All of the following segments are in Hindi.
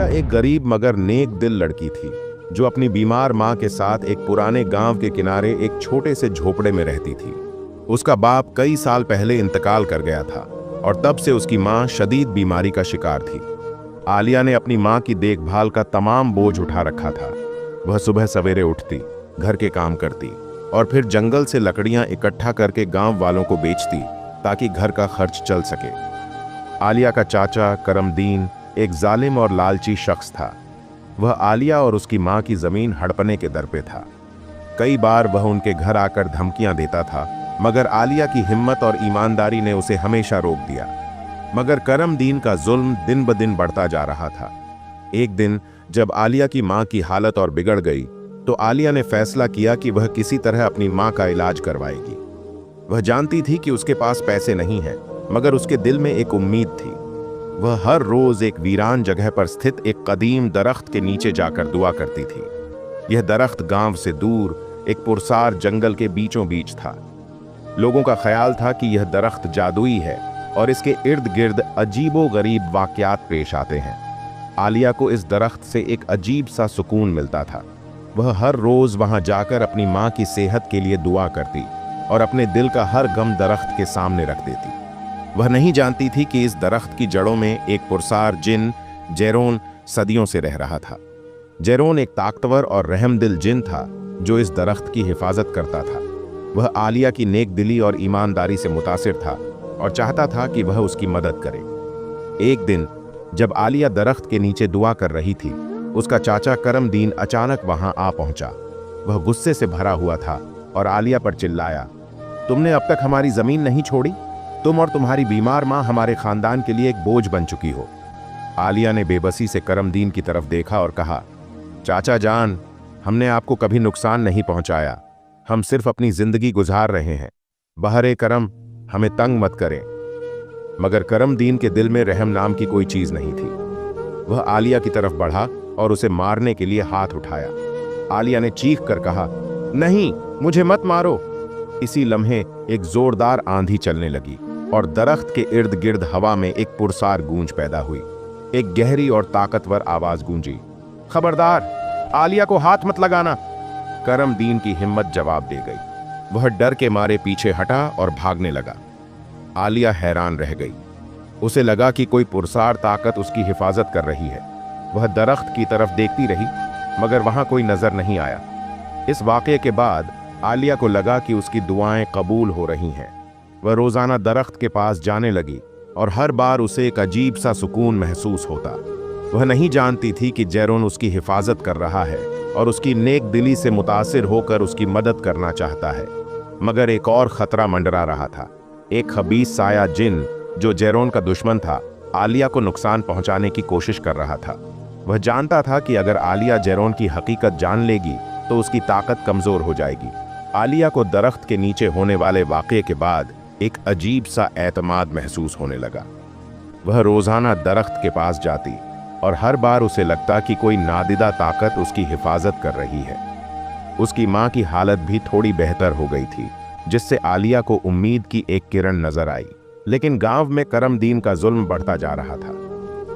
आलिया एक गरीब मगर नेक दिल लड़की थी जो अपनी बीमार मां के साथ एक पुराने गांव के किनारे एक छोटे से झोपड़े में रहती थी। उसका बाप कई साल पहले इंतकाल कर गया था और तब से उसकी मां शदीद बीमारी का शिकार थी। आलिया ने अपनी मां की देखभाल का तमाम बोझ उठा रखा था। वह सुबह सवेरे उठती, घर के काम करती और फिर जंगल से लकड़ियां इकट्ठा करके गांव वालों को बेचती ताकि घर का खर्च चल सके। आलिया का चाचा करमदीन एक जालिम और लालची शख्स था। वह आलिया और उसकी मां की जमीन हड़पने के दर पे था। कई बार वह उनके घर आकर धमकियां देता था, मगर आलिया की हिम्मत और ईमानदारी ने उसे हमेशा रोक दिया। मगर करमदीन का जुल्म दिन ब दिन बढ़ता जा रहा था। एक दिन जब आलिया की मां की हालत और बिगड़ गई तो आलिया ने फैसला किया कि वह किसी तरह अपनी मां का इलाज करवाएगी। वह जानती थी कि उसके पास पैसे नहीं हैं, मगर उसके दिल में एक उम्मीद थी। वह हर रोज एक वीरान जगह पर स्थित एक कदीम दरख्त के नीचे जाकर दुआ करती थी। यह दरख्त गांव से दूर एक पुरसार जंगल के बीचों बीच था। लोगों का ख्याल था कि यह दरख्त जादुई है और इसके इर्द गिर्द अजीबो गरीब वाकयात पेश आते हैं। आलिया को इस दरख्त से एक अजीब सा सुकून मिलता था। वह हर रोज वहां जाकर अपनी मां की सेहत के लिए दुआ करती और अपने दिल का हर गम दरख्त के सामने रख देती। वह नहीं जानती थी कि इस दरख्त की जड़ों में एक पुरसार जिन जेरोन सदियों से रह रहा था। जेरोन एक ताकतवर और रहमदिल जिन था जो इस दरख्त की हिफाजत करता था। वह आलिया की नेक दिली और ईमानदारी से मुतासिर था और चाहता था कि वह उसकी मदद करे। एक दिन जब आलिया दरख्त के नीचे दुआ कर रही थी, उसका चाचा करमदीन अचानक वहां आ पहुंचा। वह गुस्से से भरा हुआ था और आलिया पर चिल्लाया, तुमने अब तक हमारी जमीन नहीं छोड़ी? तुम और तुम्हारी बीमार मां हमारे खानदान के लिए एक बोझ बन चुकी हो। आलिया ने बेबसी से करमदीन की तरफ देखा और कहा, चाचा जान, हमने आपको कभी नुकसान नहीं पहुंचाया। हम सिर्फ अपनी जिंदगी गुजार रहे हैं। बहरे करम, हमें तंग मत करें। मगर करमदीन के दिल में रहम नाम की कोई चीज नहीं थी। वह आलिया की तरफ बढ़ा और उसे मारने के लिए हाथ उठाया। आलिया ने चीख कर कहा, नहीं, मुझे मत मारो। इसी लम्हे एक जोरदार आंधी चलने लगी और दरख्त के इर्द गिर्द हवा में एक पुरसार गूंज पैदा हुई। एक गहरी और ताकतवर आवाज गूंजी, खबरदार, आलिया को हाथ मत लगाना। करमदीन की हिम्मत जवाब दे गई। वह डर के मारे पीछे हटा और भागने लगा। आलिया हैरान रह गई। उसे लगा कि कोई पुरसार ताकत उसकी हिफाजत कर रही है। वह दरख्त की तरफ देखती रही, मगर वहां कोई नजर नहीं आया। इस वाकये के बाद आलिया को लगा कि उसकी दुआएं कबूल हो रही हैं। वह रोजाना दरख्त के पास जाने लगी और हर बार उसे एक अजीब सा सुकून महसूस होता। वह नहीं जानती थी कि जेरोन उसकी हिफाजत कर रहा है और उसकी नेक दिली से मुतासिर होकर उसकी मदद करना चाहता है। मगर एक और खतरा मंडरा रहा था। एक खबीस साया जिन जो जेरोन का दुश्मन था, आलिया को नुकसान पहुंचाने की कोशिश कर रहा था। वह जानता था कि अगर आलिया जेरोन की हकीकत जान लेगी तो उसकी ताकत कमजोर हो जाएगी। आलिया को दरख्त के नीचे होने वाले वाकये के बाद एक अजीब सा एतमाद महसूस होने लगा। वह रोजाना दरख्त के पास जाती और हर बार उसे लगता कि कोई नादिदा ताकत उसकी हिफाजत कर रही है। उसकी मां की हालत भी थोड़ी बेहतर हो गई थी, जिससे आलिया को उम्मीद की एक किरण नजर आई। लेकिन गांव में करमदीन का जुल्म बढ़ता जा रहा था।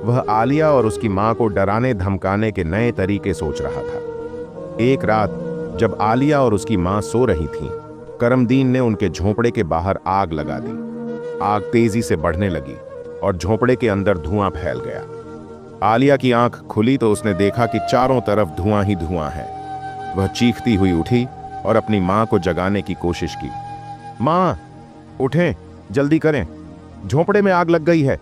वह आलिया और उसकी मां को डराने धमकाने के नए तरीके सोच रहा था। एक रात जब आलिया और उसकी मां सो रही थीं, करमदीन ने उनके झोंपड़े के बाहर आग लगा दी। आग तेजी से बढ़ने लगी और झोंपड़े के अंदर धुआं फैल गया। आलिया की आंख खुली तो उसने देखा कि चारों तरफ धुआं ही धुआं है। वह चीखती हुई उठी और अपनी मां को जगाने की कोशिश की। मां, उठें, जल्दी करें, झोंपड़े में आग लग गई है।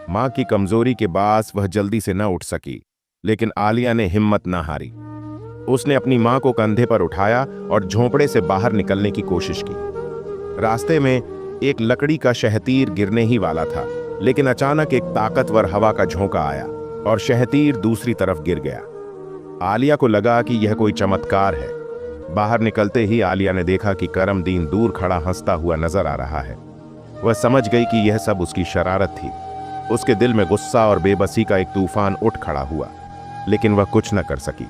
मां की कमजोरी के बास वह जल्दी से न उठ सकी, लेकिन आलिया ने हिम्मत न हारी। उसने अपनी मां को कंधे पर उठाया और झोंपड़े से बाहर निकलने की कोशिश की। रास्ते में एक लकड़ी का शहतीर गिरने ही वाला था, लेकिन अचानक एक ताकतवर हवा का झोंका आया और शहतीर दूसरी तरफ गिर गया। आलिया को लगा कि यह कोई चमत्कार है। बाहर निकलते ही आलिया ने देखा कि करमदीन दूर खड़ा हंसता हुआ नजर आ रहा है। वह समझ गई कि यह सब उसकी शरारत थी। उसके दिल में गुस्सा और बेबसी का एक तूफान उठ खड़ा हुआ, लेकिन वह कुछ न कर सकी।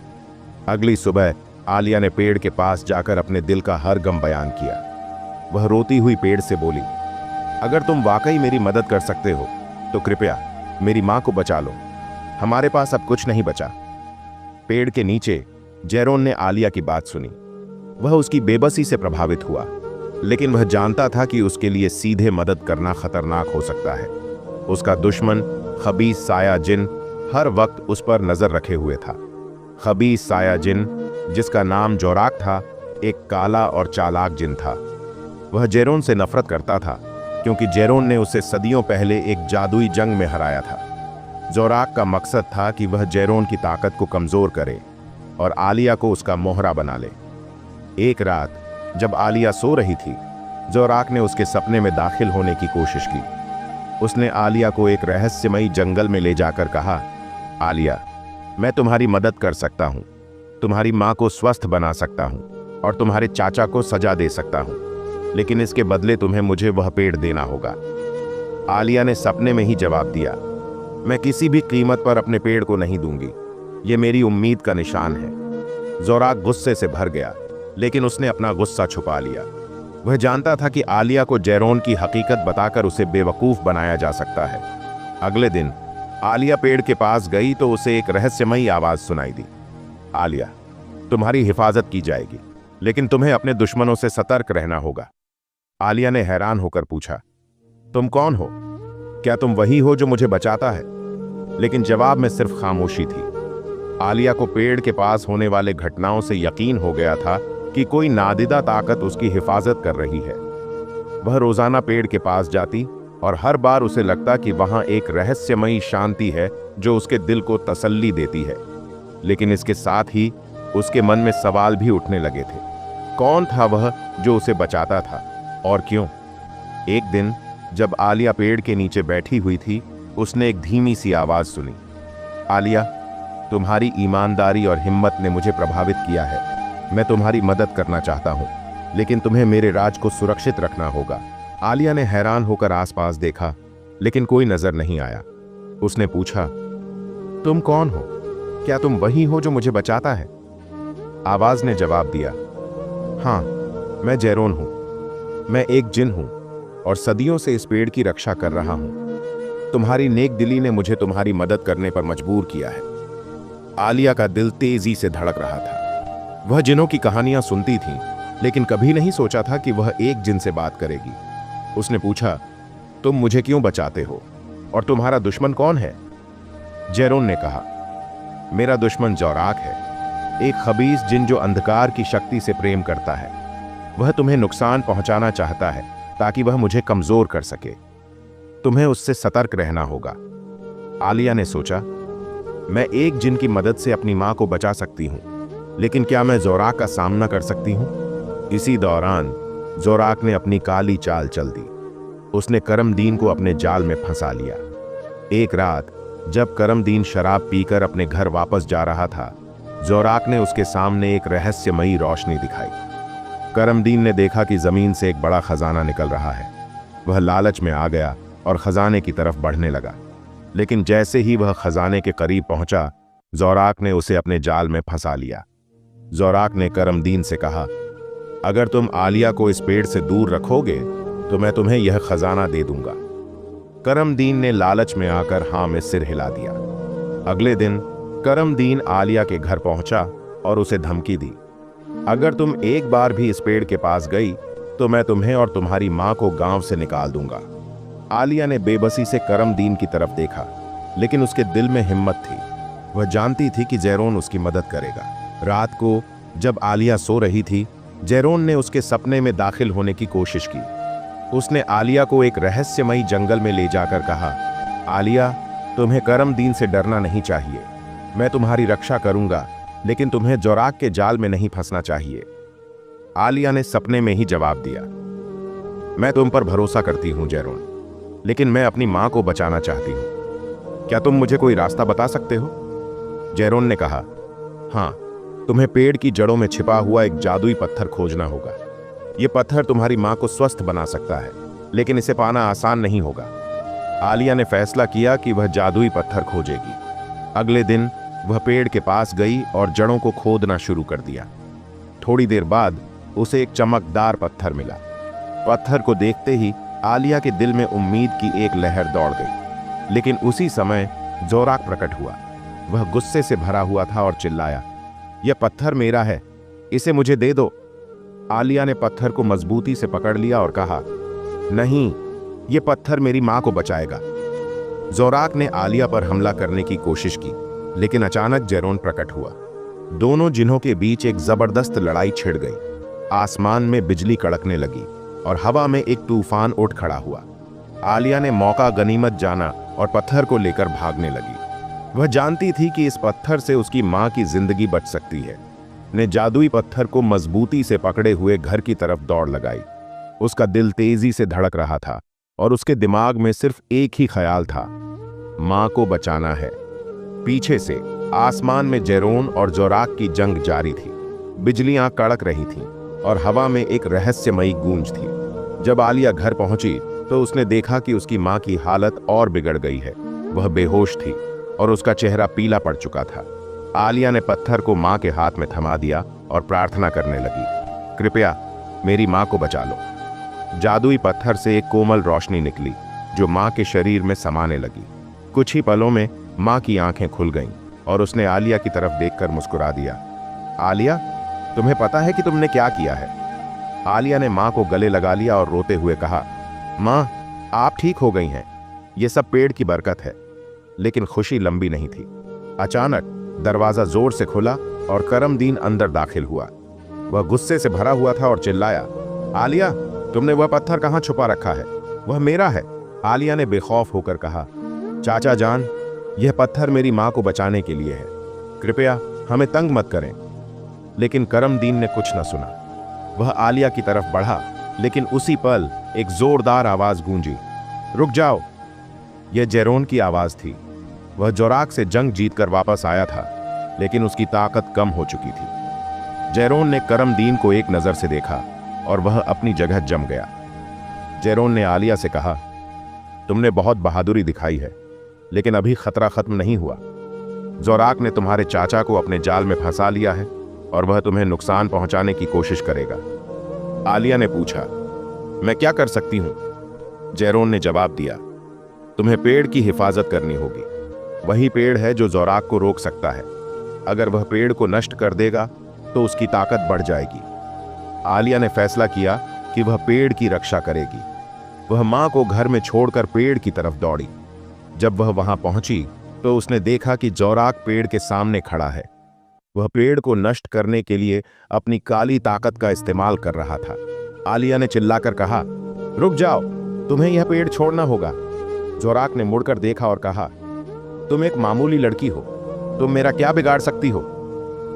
अगली सुबह आलिया ने पेड़ के पास जाकर अपने दिल का हर गम बयान किया। वह रोती हुई पेड़ से बोली, अगर तुम वाकई मेरी मदद कर सकते हो तो कृपया मेरी मां को बचा लो। हमारे पास अब कुछ नहीं बचा। पेड़ के नीचे जेरोन ने आलिया की बात सुनी। वह उसकी बेबसी से प्रभावित हुआ, लेकिन वह जानता था कि उसके लिए सीधे मदद करना खतरनाक हो सकता है। उसका दुश्मन खबीस साया जिन हर वक्त उस पर नजर रखे हुए था। खबीस साया जिन, जिसका नाम जोराक था, एक काला और चालाक जिन था। वह जेरोन से नफरत करता था क्योंकि जेरोन ने उसे सदियों पहले एक जादुई जंग में हराया था। जोराक का मकसद था कि वह जेरोन की ताकत को कमजोर करे और आलिया को उसका मोहरा बना ले। एक रात जब आलिया सो रही थी, जोराक ने उसके सपने में दाखिल होने की कोशिश की। उसने आलिया को एक रहस्यमयी जंगल में ले जाकर कहा, आलिया, मैं तुम्हारी मदद कर सकता हूं, तुम्हारी मां को स्वस्थ बना सकता हूं और तुम्हारे चाचा को सजा दे सकता हूं, लेकिन इसके बदले तुम्हें मुझे वह पेड़ देना होगा। आलिया ने सपने में ही जवाब दिया, मैं किसी भी कीमत पर अपने पेड़ को नहीं दूंगी, यह मेरी उम्मीद का निशान है। जोराक गुस्से से भर गया, लेकिन उसने अपना गुस्सा छुपा लिया। वह जानता था कि आलिया को जेरोन की हकीकत बताकर उसे बेवकूफ बनाया जा सकता है। अगले दिन आलिया पेड़ के पास गई तो उसे एक रहस्यमयी आवाज सुनाई दी, आलिया, तुम्हारी हिफाजत की जाएगी, लेकिन तुम्हें अपने दुश्मनों से सतर्क रहना होगा। आलिया ने हैरान होकर पूछा, तुम कौन हो? क्या तुम वही हो जो मुझे बचाता है? लेकिन जवाब में सिर्फ खामोशी थी। आलिया को पेड़ के पास होने वाले घटनाओं से यकीन हो गया था कि कोई नादिदा ताकत उसकी हिफाजत कर रही है। वह रोजाना पेड़ के पास जाती और हर बार उसे लगता कि वहां एक रहस्यमयी शांति है जो उसके दिल को तसल्ली देती है। लेकिन इसके साथ ही उसके मन में सवाल भी उठने लगे थे। कौन था वह जो उसे बचाता था और क्यों? एक दिन जब आलिया पेड़ के नीचे बैठी हुई थी, उसने एक धीमी सी आवाज सुनी, आलिया, तुम्हारी ईमानदारी और हिम्मत ने मुझे प्रभावित किया है। मैं तुम्हारी मदद करना चाहता हूं, लेकिन तुम्हें मेरे राज को सुरक्षित रखना होगा। आलिया ने हैरान होकर आसपास देखा, लेकिन कोई नजर नहीं आया। उसने पूछा, तुम कौन हो? क्या तुम वही हो जो मुझे बचाता है? आवाज ने जवाब दिया, हाँ, मैं जेरोन हूं। मैं एक जिन हूं और सदियों से इस पेड़ की रक्षा कर रहा हूं। तुम्हारी नेक दिली ने मुझे तुम्हारी मदद करने पर मजबूर किया है। आलिया का दिल तेजी से धड़क रहा था। वह जिनों की कहानियां सुनती थी, लेकिन कभी नहीं सोचा था कि वह एक जिन से बात करेगी। उसने पूछा, तुम मुझे क्यों बचाते हो और तुम्हारा दुश्मन कौन है? जेरोन ने कहा, मेरा दुश्मन जोराक है, एक खबीस जिन जो अंधकार की शक्ति से प्रेम करता है। वह तुम्हें नुकसान पहुंचाना चाहता है ताकि वह मुझे कमजोर कर सके। तुम्हें उससे सतर्क रहना होगा। आलिया ने सोचा, मैं एक जिन की मदद से अपनी मां को बचा सकती हूं, लेकिन क्या मैं जोराक का सामना कर सकती हूं? इसी दौरान जोराक ने अपनी काली चाल चल दी। उसने करमदीन को अपने जाल में फंसा लिया। एक रात जब करमदीन शराब पीकर अपने घर वापस जा रहा था, जोराक ने उसके सामने एक रहस्यमयी रोशनी दिखाई। करमदीन ने देखा कि जमीन से एक बड़ा खजाना निकल रहा है। वह लालच में आ गया और खजाने की तरफ बढ़ने लगा, लेकिन जैसे ही वह खजाने के करीब पहुंचा, जोराक ने उसे अपने जाल में फंसा लिया। जोराक ने करमदीन से कहा, अगर तुम आलिया को इस पेड़ से दूर रखोगे तो मैं तुम्हें यह खजाना दे दूंगा। करमदीन ने लालच में आकर हाँ में सिर हिला दिया। अगले दिन करमदीन आलिया के घर पहुंचा और उसे धमकी दी, अगर तुम एक बार भी इस पेड़ के पास गई तो मैं तुम्हें और तुम्हारी मां को गांव से निकाल दूंगा। आलिया ने बेबसी से करमदीन की तरफ देखा, लेकिन उसके दिल में हिम्मत थी। वह जानती थी कि जेरोन उसकी मदद करेगा। रात को जब आलिया सो रही थी, जेरोन ने उसके सपने में दाखिल होने की कोशिश की। उसने आलिया को एक रहस्यमयी जंगल में ले जाकर कहा, आलिया, तुम्हें करमदीन से डरना नहीं चाहिए। मैं तुम्हारी रक्षा करूंगा, लेकिन तुम्हें जोराक के जाल में नहीं फंसना चाहिए। आलिया ने सपने में ही जवाब दिया, मैं तुम पर भरोसा करती हूं जेरोन, लेकिन मैं अपनी मां को बचाना चाहती हूं। क्या तुम मुझे कोई रास्ता बता सकते हो? जेरोन ने कहा, हाँ, तुम्हें पेड़ की जड़ों में छिपा हुआ एक जादुई पत्थर खोजना होगा। यह पत्थर तुम्हारी मां को स्वस्थ बना सकता है, लेकिन इसे पाना आसान नहीं होगा। आलिया ने फैसला किया कि वह जादुई पत्थर खोजेगी। अगले दिन वह पेड़ के पास गई और जड़ों को खोदना शुरू कर दिया। थोड़ी देर बाद उसे एक चमकदार पत्थर मिला। पत्थर को देखते ही आलिया के दिल में उम्मीद की एक लहर दौड़ गई। लेकिन उसी समय जोराक प्रकट हुआ। वह गुस्से से भरा हुआ था और चिल्लाया, यह पत्थर मेरा है, इसे मुझे दे दो। आलिया ने पत्थर को मजबूती से पकड़ लिया और कहा, नहीं, यह पत्थर मेरी मां को बचाएगा। जोराक ने आलिया पर हमला करने की कोशिश की, लेकिन अचानक जेरोन प्रकट हुआ। दोनों जिन्हों के बीच एक जबरदस्त लड़ाई छिड़ गई। आसमान में बिजली कड़कने लगी और हवा में एक तूफान उठ खड़ा हुआ। आलिया ने मौका गनीमत जाना और पत्थर को लेकर भागने लगी। वह जानती थी कि इस पत्थर से उसकी मां की जिंदगी बच सकती है। ने जादुई पत्थर को मजबूती से पकड़े हुए घर की तरफ दौड़ लगाई। उसका दिल तेजी से धड़क रहा था और उसके दिमाग में सिर्फ एक ही ख्याल था, मां को बचाना है। पीछे से आसमान में जेरोन और जोराक की जंग जारी थी। बिजलियां कड़क रही थीं और हवा में एक रहस्यमयी गूंज थी। जब आलिया घर पहुंची तो उसने देखा कि उसकी मां की हालत और बिगड़ गई है। वह बेहोश थी और उसका चेहरा पीला पड़ चुका था। आलिया ने पत्थर को मां के हाथ में थमा दिया और प्रार्थना करने लगी, कृपया मेरी मां को बचा लो। जादुई पत्थर से एक कोमल रोशनी निकली जो मां के शरीर में समाने लगी। कुछ ही पलों में मां की आंखें खुल गईं और उसने आलिया की तरफ देखकर मुस्कुरा दिया। आलिया, तुम्हें पता है कि तुमने क्या किया है? आलिया ने मां को गले लगा लिया और रोते हुए कहा, मां, आप ठीक हो गई हैं। यह सब पेड़ की बरकत है। लेकिन खुशी लंबी नहीं थी। अचानक दरवाजा जोर से खुला और करमदीन अंदर दाखिल हुआ। वह गुस्से से भरा हुआ था और चिल्लाया, आलिया, तुमने वह पत्थर कहां छुपा रखा है? वह मेरा है। आलिया ने बेखौफ होकर कहा, चाचा जान, यह पत्थर मेरी मां को बचाने के लिए है। कृपया हमें तंग मत करें। लेकिन करमदीन ने कुछ न सुना। वह आलिया की तरफ बढ़ा, लेकिन उसी पल एक जोरदार आवाज गूंजी, रुक जाओ। यह जेरोन की आवाज थी। वह जोराक से जंग जीतकर वापस आया था, लेकिन उसकी ताकत कम हो चुकी थी। जेरोन ने करमदीन को एक नजर से देखा और वह अपनी जगह जम गया। जेरोन ने आलिया से कहा, तुमने बहुत बहादुरी दिखाई है, लेकिन अभी खतरा खत्म नहीं हुआ। जोराक ने तुम्हारे चाचा को अपने जाल में फंसा लिया है और वह तुम्हें नुकसान पहुंचाने की कोशिश करेगा। आलिया ने पूछा, मैं क्या कर सकती हूं? जेरोन ने जवाब दिया, तुम्हें पेड़ की हिफाजत करनी होगी। वही पेड़ है जो जोराक को रोक सकता है। अगर वह पेड़ को नष्ट कर देगा तो उसकी ताकत बढ़ जाएगी। आलिया ने फैसला किया कि वह पेड़ की रक्षा करेगी। वह मां को घर में छोड़कर पेड़ की तरफ दौड़ी। जब वह वहां पहुंची तो उसने देखा कि जोराक पेड़ के सामने खड़ा है। वह पेड़ को नष्ट करने के लिए अपनी काली ताकत का इस्तेमाल कर रहा था। आलिया ने चिल्लाकर कहा, रुक जाओ, तुम्हें यह पेड़ छोड़ना होगा। जोराक ने मुड़कर देखा और कहा, तुम एक मामूली लड़की हो, तुम मेरा क्या बिगाड़ सकती हो?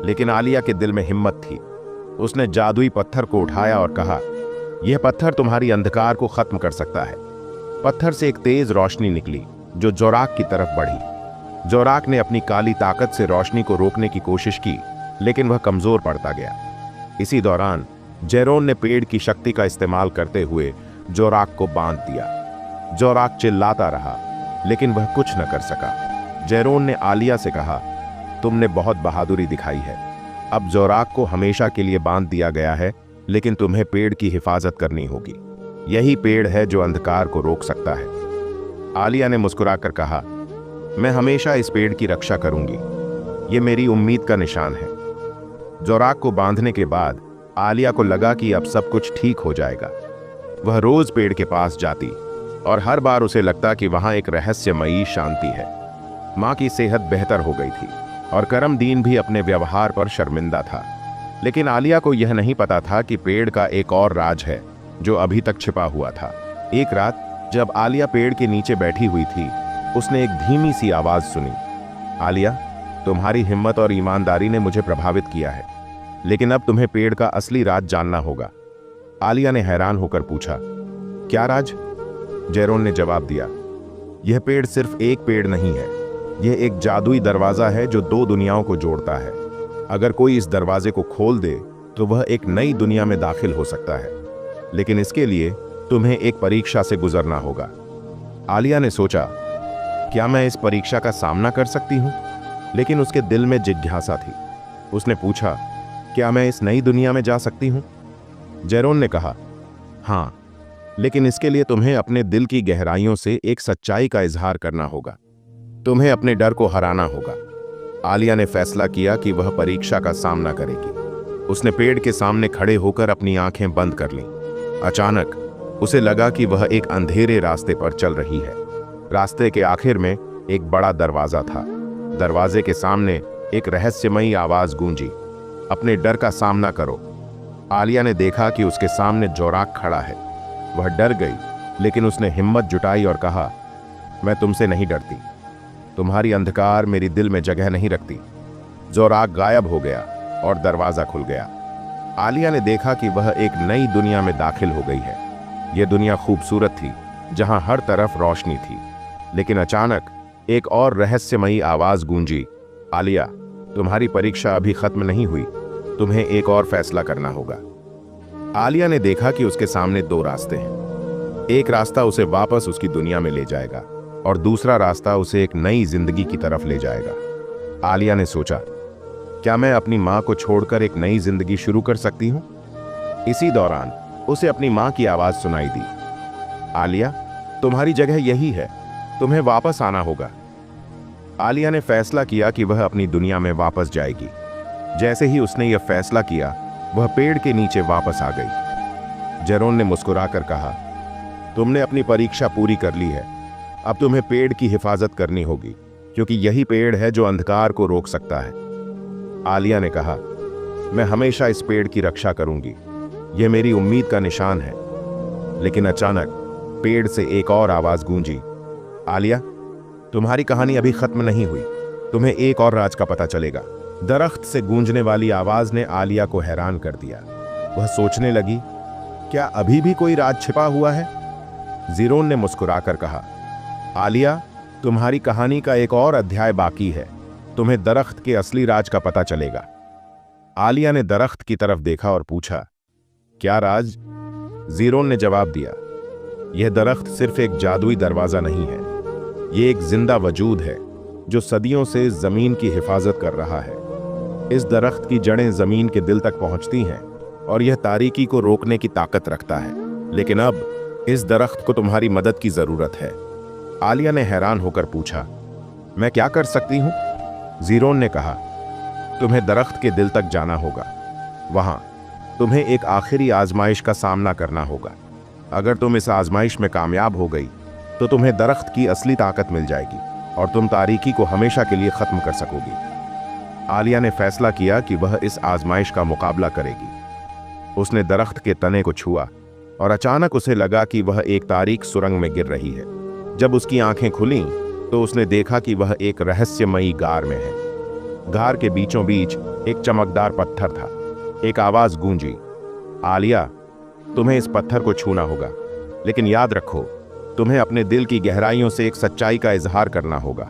लेकिन आलिया के दिल में हिम्मत थी। उसने जादुई पत्थर को उठाया और कहा, यह पत्थर तुम्हारी अंधकार को खत्म कर सकता है। पत्थर से एक तेज रोशनी निकली जो जोराक की तरफ बढ़ी। जोराक ने अपनी काली ताकत से रोशनी को रोकने की कोशिश की, लेकिन वह कमजोर पड़ता गया। इसी दौरान जेरोन ने पेड़ की शक्ति का इस्तेमाल करते हुए जोराक को बांध दिया। जोराक चिल्लाता रहा, लेकिन वह कुछ न कर सका। जेरोन ने आलिया से कहा, तुमने बहुत बहादुरी दिखाई है। अब जोराक को हमेशा के लिए बांध दिया गया है, लेकिन तुम्हें पेड़ की हिफाजत करनी होगी। यही पेड़ है जो अंधकार को रोक सकता है। आलिया ने मुस्कुराकर कहा, मैं हमेशा इस पेड़ की रक्षा करूंगी। यह मेरी उम्मीद का निशान है। जोराक को बांधने के बाद आलिया को लगा कि अब सब कुछ ठीक हो जाएगा। वह रोज पेड़ के पास जाती और हर बार उसे लगता कि वहां एक रहस्यमयी शांति है। मां की सेहत बेहतर हो गई थी और करमदीन भी अपने व्यवहार पर शर्मिंदा था। लेकिन आलिया को यह नहीं पता था कि पेड़ का एक और राज है जो अभी तक छिपा हुआ था। एक रात जब आलिया पेड़ के नीचे बैठी हुई थी, उसने एक धीमी सी आवाज सुनी, आलिया, तुम्हारी हिम्मत और ईमानदारी ने मुझे प्रभावित किया है, लेकिन अब तुम्हें पेड़ का असली राज जानना होगा। आलिया ने हैरान होकर पूछा, क्या राज? जेरोन ने जवाब दिया, यह पेड़ सिर्फ एक पेड़ नहीं है, यह एक जादुई दरवाजा है जो दो दुनियाओं को जोड़ता है। अगर कोई इस दरवाजे को खोल दे तो वह एक नई दुनिया में दाखिल हो सकता है, लेकिन इसके लिए तुम्हें एक परीक्षा से गुजरना होगा। आलिया ने सोचा, क्या मैं इस परीक्षा का सामना कर सकती हूं? लेकिन उसके दिल में जिज्ञासा थी। उसने पूछा, क्या मैं इस नई दुनिया में जा सकती हूं? जेरोन ने कहा, हां, लेकिन इसके लिए तुम्हें अपने दिल की गहराइयों से एक सच्चाई का इजहार करना होगा। तुम्हें अपने डर को हराना होगा। आलिया ने फैसला किया कि वह परीक्षा का सामना करेगी। उसने पेड़ के सामने खड़े होकर अपनी आंखें बंद कर लीं। अचानक उसे लगा कि वह एक अंधेरे रास्ते पर चल रही है। रास्ते के आखिर में एक बड़ा दरवाजा था। दरवाजे के सामने एक रहस्यमयी आवाज गूंजी, अपने डर का सामना करो। आलिया ने देखा कि उसके सामने जोराक खड़ा है। वह डर गई, लेकिन उसने हिम्मत जुटाई और कहा, मैं तुमसे नहीं डरती। तुम्हारी अंधकार मेरी दिल में जगह नहीं रखती। जोराक गायब हो गया और दरवाजा खुल गया। आलिया ने देखा कि वह एक नई दुनिया में दाखिल हो गई है। यह दुनिया खूबसूरत थी, जहां हर तरफ रोशनी थी। लेकिन अचानक एक और रहस्यमयी आवाज गूंजी, आलिया, तुम्हारी परीक्षा अभी खत्म नहीं हुई। तुम्हें एक और फैसला करना होगा। आलिया ने देखा कि उसके सामने दो रास्ते हैं। एक रास्ता उसे वापस उसकी दुनिया में ले जाएगा और दूसरा रास्ता उसे एक नई जिंदगी की तरफ ले जाएगा। आलिया ने सोचा, क्या मैं अपनी मां को छोड़कर एक नई जिंदगी शुरू कर सकती हूं? इसी दौरान उसे अपनी मां की आवाज सुनाई दी, आलिया, तुम्हारी जगह यही है, तुम्हें वापस आना होगा। आलिया ने फैसला किया कि वह अपनी दुनिया में वापस जाएगी। जैसे ही उसने यह फैसला किया, वह पेड़ के नीचे वापस आ गई। जेरोन ने मुस्कुराकर कहा, तुमने अपनी परीक्षा पूरी कर ली है। अब तुम्हें पेड़ की हिफाजत करनी होगी, क्योंकि यही पेड़ है जो अंधकार को रोक सकता है। आलिया ने कहा, मैं हमेशा इस पेड़ की रक्षा करूंगी। यह मेरी उम्मीद का निशान है। लेकिन अचानक पेड़ से एक और आवाज गूंजी, आलिया, तुम्हारी कहानी अभी खत्म नहीं हुई। तुम्हें एक और राज का पता चलेगा। दरख्त से गूंजने वाली आवाज ने आलिया को हैरान कर दिया। वह सोचने लगी, क्या अभी भी कोई राज छिपा हुआ है? जीरोन ने मुस्कुराकर कहा, आलिया, तुम्हारी कहानी का एक और अध्याय बाकी है। तुम्हें दरख्त के असली राज का पता चलेगा। आलिया ने दरख्त की तरफ देखा और पूछा, क्या राज? जीरोन ने जवाब दिया, यह दरख्त सिर्फ एक जादुई दरवाजा नहीं है। यह एक जिंदा वजूद है जो सदियों से जमीन की हिफाजत कर रहा है। इस दरख्त की जड़ें जमीन के दिल तक पहुंचती हैं और यह तारीकी को रोकने की ताकत रखता है। लेकिन अब इस दरख्त को तुम्हारी मदद की जरूरत है। आलिया ने हैरान होकर पूछा, मैं क्या कर सकती हूं? जीरोन ने कहा, तुम्हें दरख्त के दिल तक जाना होगा। वहां तुम्हें एक आखिरी आजमाइश का सामना करना होगा। अगर तुम इस आजमाइश में कामयाब हो गई तो तुम्हें दरख्त की असली ताकत मिल जाएगी और तुम तारीकी को हमेशा के लिए खत्म कर सकोगी। आलिया ने फैसला किया कि वह इस आजमाइश का मुकाबला करेगी। उसने दरख्त के तने को छुआ और अचानक उसे लगा कि वह एक तारीक सुरंग में गिर रही है। जब उसकी आंखें खुलीं तो उसने देखा कि वह एक रहस्यमयी गार में है। गार के बीचों बीच एक चमकदार पत्थर था। एक आवाज गूंजी, आलिया, तुम्हें इस पत्थर को छूना होगा, लेकिन याद रखो, तुम्हें अपने दिल की गहराइयों से एक सच्चाई का इजहार करना होगा।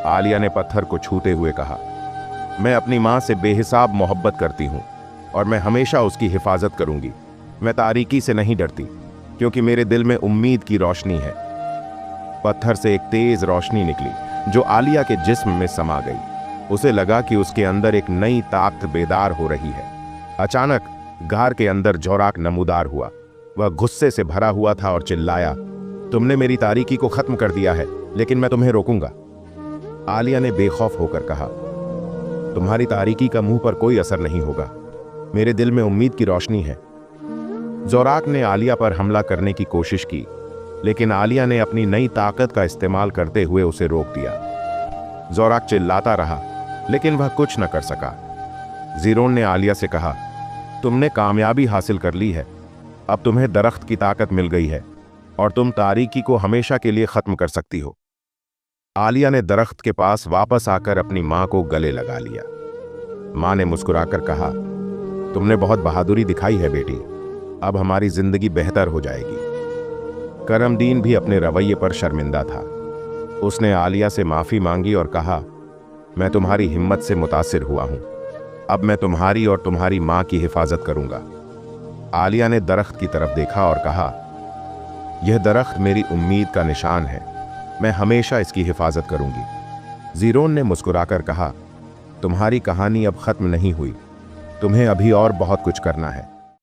आलिया ने पत्थर को छूते हुए कहा, मैं अपनी मां से बेहिसाब मोहब्बत करती हूं और मैं हमेशा उसकी हिफाजत करूंगी। मैं तारीकी से नहीं डरती, क्योंकि मेरे दिल में उम्मीद की रोशनी है। पत्थर से एक तेज रोशनी निकली जो आलिया के जिस्म में समा गई। उसे लगा कि उसके अंदर एक नई ताकत बेदार हो रही है। अचानक गार के अंदर जोराक नमूदार हुआ। वह गुस्से से भरा हुआ था और चिल्लाया, तुमने मेरी तारीकी को खत्म कर दिया है, लेकिन मैं तुम्हें रोकूंगा। आलिया ने बेखौफ होकर कहा, तुम्हारी तारीकी का मुंह पर कोई असर नहीं होगा। मेरे दिल में उम्मीद की रोशनी है। जोराक ने आलिया पर हमला करने की कोशिश की, लेकिन आलिया ने अपनी नई ताकत का इस्तेमाल करते हुए उसे रोक दिया। जोराक चिल्लाता रहा, लेकिन वह कुछ न कर सका। जीरोन ने आलिया से कहा, तुमने कामयाबी हासिल कर ली है। अब तुम्हें दरख्त की ताकत मिल गई है और तुम तारीकी को हमेशा के लिए खत्म कर सकती हो। आलिया ने दरख्त के पास वापस आकर अपनी मां को गले लगा लिया। मां ने मुस्कुराकर कहा, तुमने बहुत बहादुरी दिखाई है बेटी। अब हमारी जिंदगी बेहतर हो जाएगी। करमदीन भी अपने रवैये पर शर्मिंदा था। उसने आलिया से माफी मांगी और कहा, मैं तुम्हारी हिम्मत से मुतासिर हुआ हूं। अब मैं तुम्हारी और तुम्हारी मां की हिफाजत करूंगा। आलिया ने दरख्त की तरफ देखा और कहा, यह दरख्त मेरी उम्मीद का निशान है। मैं हमेशा इसकी हिफाजत करूंगी। जीरोन ने मुस्कुराकर कहा, तुम्हारी कहानी अब खत्म नहीं हुई। तुम्हें अभी और बहुत कुछ करना है।